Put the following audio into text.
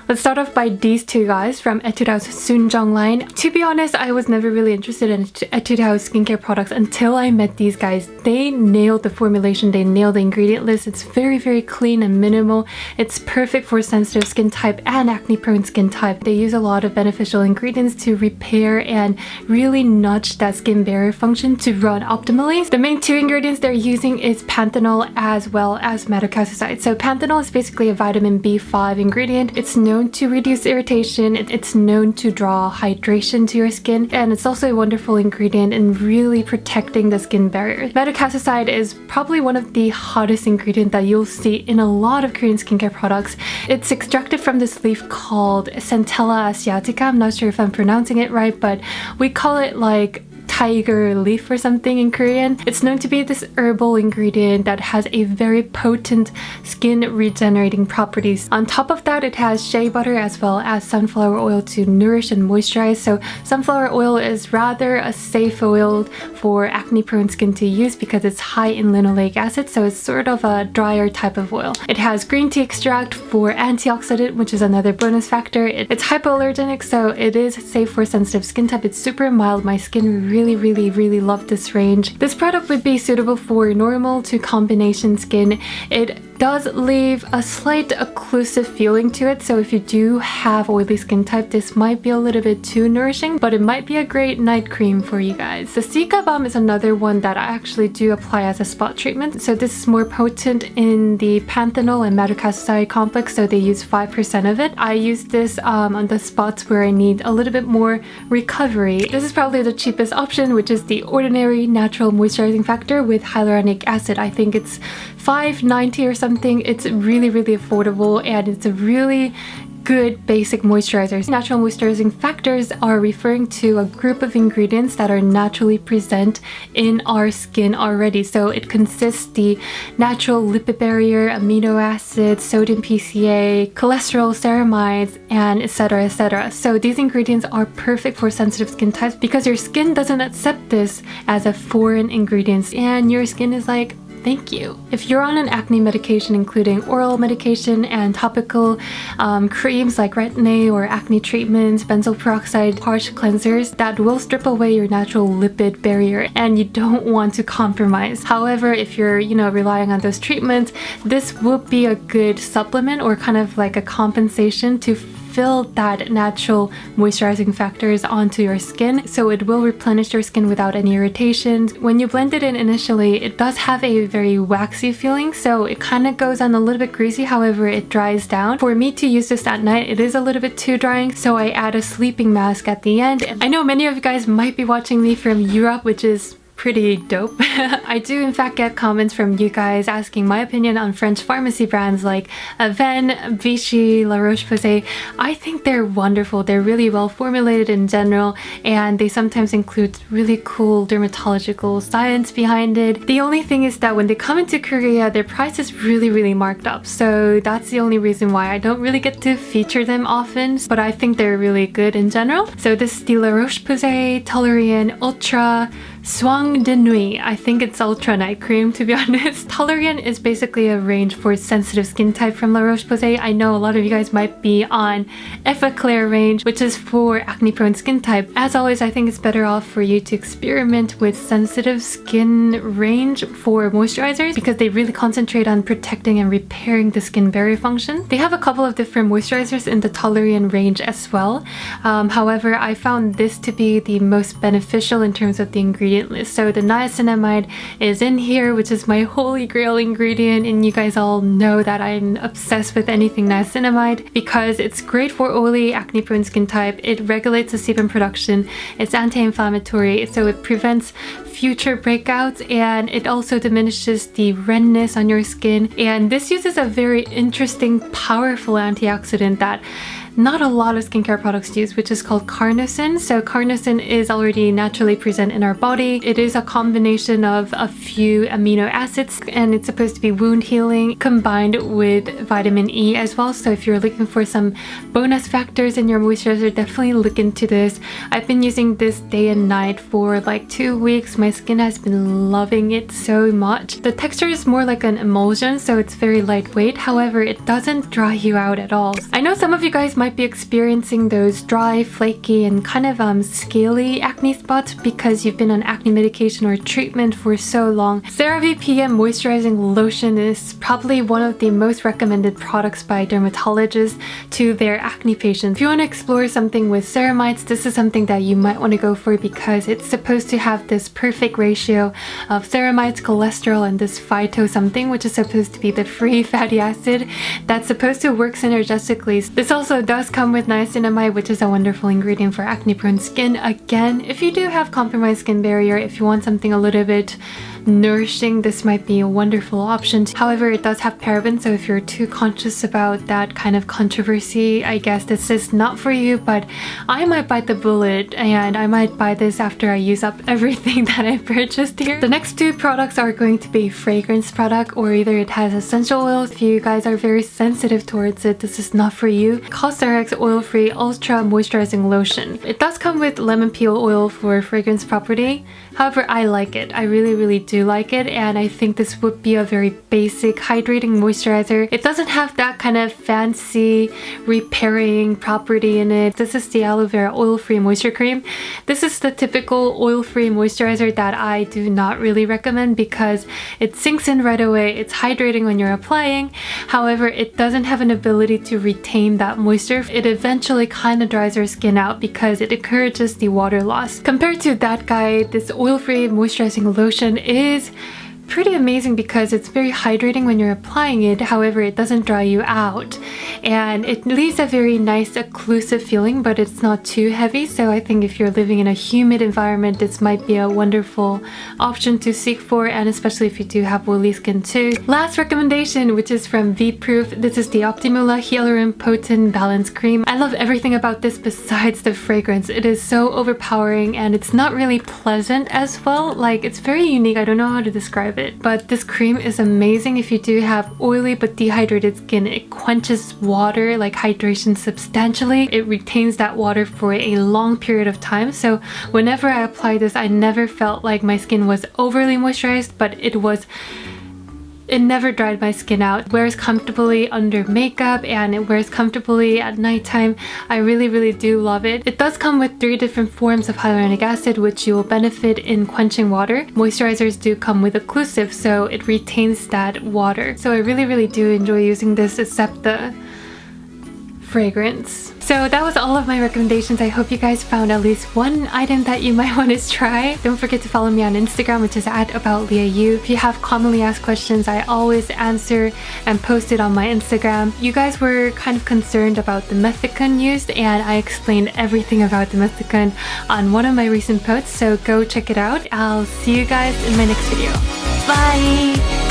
Let's start off by these two guys from Etude House Soonjung line. To be honest, I was never really interested in Etude House skincare products until I met these guys. They nailed the formulation, they nailed the ingredient list. It's very, very clean and minimal. It's perfect for sensitive skin type and acne prone skin type. They use a lot of beneficial ingredients to repair and really nudge that skin barrier function to run optimally. The main two ingredients they're using is panthenol as well as metacasoside. So panthenol is basically a vitamin B5 ingredient. It's known to reduce irritation, it's known to draw hydration to your skin, and it's also a wonderful ingredient in really protecting the skin barrier. Metacasoside is probably one of the hottest ingredients that you'll see in a lot of Korean skincare products. It's extracted from this leaf called CENTELLA asiatica. I'm not sure if I'm pronouncing it right, but we call it like tiger leaf or something in Korean. It's known to be this herbal ingredient that has a very potent skin regenerating properties. On top of that, it has shea butter as well as sunflower oil to nourish and moisturize. So sunflower oil is rather a safe oil for acne prone skin to use because it's high in linoleic acid, so it's sort of a drier type of oil. It has green tea extract for antioxidant, which is another bonus factor. It's hypoallergenic, so it is safe for sensitive skin type. It's super mild. My skin really love this range. This product would be suitable for normal to combination skin. It does leave a slight occlusive feeling to it, so if you do have oily skin type, this might be a little bit too nourishing, but it might be a great night cream for you guys. The Cica Balm is another one that I actually do apply as a spot treatment. So this is more potent in the panthenol and metacasoside complex, so they use 5% of it. I use this on the spots where I need a little bit more recovery. This is probably the cheapest option, which is the Ordinary Natural Moisturizing Factor with hyaluronic acid. I think it's $5.90 or something. It's really affordable, and it's a really good basic moisturizers. Natural moisturizing factors are referring to a group of ingredients that are naturally present in our skin already. So it consists the natural lipid barrier, amino acids, sodium PCA, cholesterol, ceramides, and etc. So these ingredients are perfect for sensitive skin types because your skin doesn't accept this as a foreign ingredient, and your skin is like, thank you. If you're on an acne medication, including oral medication and topical creams like retin-A or acne treatments, benzoyl peroxide, harsh cleansers, that will strip away your natural lipid barrier, and you don't want to compromise. However, if you're, relying on those treatments, this will be a good supplement or kind of like a compensation to fill that natural moisturizing factors onto your skin, so it will replenish your skin without any irritations. When you blend it in initially, it does have a very waxy feeling, so it kind of goes on a little bit greasy. However, it dries down. For me to use this at night, it is a little bit too drying, so I add a sleeping mask at the end. I know many of you guys might be watching me from Europe, which is pretty dope. I do in fact get comments from you guys asking my opinion on French pharmacy brands like Aven, Vichy, La Roche-Posay. I think they're wonderful. They're really well formulated in general, and they sometimes include really cool dermatological science behind it. The only thing is that when they come into Korea, their price is really marked up. So that's the only reason why I don't really get to feature them often, but I think they're really good in general. So this is the La Roche-Posay Toleriane Ultra Soin de Nuit. I think it's Ultra Night Cream, to be honest. Toleriane is basically a range for sensitive skin type from La Roche-Posay. I know a lot of you guys might be on Effaclar range, which is for acne prone skin type. As always, I think it's better off for you to experiment with sensitive skin range for moisturizers because they really concentrate on protecting and repairing the skin barrier function. They have a couple of different moisturizers in the Toleriane range as well. However, I found this to be the most beneficial in terms of the ingredient list. So the niacinamide is in here, which is my holy grail ingredient, and you guys all know that I'm obsessed with anything niacinamide because it's great for oily acne prone skin type. It regulates the sebum production, it's anti-inflammatory, so it prevents future breakouts, and it also diminishes the redness on your skin. And this uses a very interesting, powerful antioxidant that not a lot of skincare products use, which is called CARNOSINE. So CARNOSINE is already naturally present in our body. It is a combination of a few amino acids, and it's supposed to be wound healing combined with vitamin E as well. So if you're looking for some bonus factors in your moisturizer, definitely look into this. I've been using this day and night for like 2 weeks. My skin has been loving it so much. The texture is more like an emulsion, so it's very lightweight. However, it doesn't dry you out at all. I know some of you guys might be experiencing those dry, flaky, and kind of scaly acne spots because you've been on acne medication or treatment for so long. CeraVe PM Moisturizing Lotion is probably one of the most recommended products by dermatologists to their acne patients. If you want to explore something with ceramides, this is something that you might want to go for because it's supposed to have this perfect ratio of ceramides, cholesterol, and this phyto something, which is supposed to be the free fatty acid that's supposed to work synergistically. This also does come with niacinamide, which is a wonderful ingredient for acne-prone skin. Again, if you do have compromised skin barrier, if you want something a little bit nourishing, this might be a wonderful option. However, it does have paraben, so if you're too conscious about that kind of controversy, I guess this is not for you, but I might bite the bullet and I might buy this after I use up everything that I purchased here. The next two products are going to be fragrance product, or either it has essential oils. If you guys are very sensitive towards it, this is not for you. COSRX Oil-Free Ultra Moisturizing Lotion. It does come with lemon peel oil for fragrance property. However, I like it. I really do like it, and I think this would be a very basic hydrating moisturizer. It doesn't have that kind of fancy repairing property in it. This is the aloe vera oil-free moisture cream. This is the typical oil-free moisturizer that I do not really recommend because it sinks in right away. It's hydrating when you're applying. However, it doesn't have an ability to retain that moisture. It eventually kind of dries your skin out because it encourages the water loss. Compared to that guy, this oil-free moisturizing lotion is pretty amazing because it's very hydrating when you're applying it. However, it doesn't dry you out and it leaves a very nice occlusive feeling, but it's not too heavy. So I think if you're living in a humid environment, this might be a wonderful option to seek for, and especially if you do have oily skin too. Last recommendation, which is from Vprove. This is the Optimula Hyaluron Poten Balance Cream. I love everything about this besides the fragrance. It is so overpowering and it's not really pleasant as well. Like, it's very unique. I don't know how to describe it, but this cream is amazing if you do have oily but dehydrated skin. It quenches water, like hydration, substantially. It retains that water for a long period of time. So whenever I apply this, I never felt like my skin was overly moisturized, but it never dried my skin out. It wears comfortably under makeup and it wears comfortably at nighttime. I really do love it. It does come with 3 different forms of hyaluronic acid, which you will benefit in quenching water. Moisturizers do come with occlusive, so it retains that water. So I really do enjoy using this, except the fragrance. So that was all of my recommendations. I hope you guys found at least one item that you might want to try. Don't forget to follow me on Instagram, which is @AboutLeahYou. If you have commonly asked questions, I always answer and post it on my Instagram. You guys were kind of concerned about the Methicone used, and I explained everything about the Methicone on one of my recent posts, so go check it out. I'll see you guys in my next video. Bye!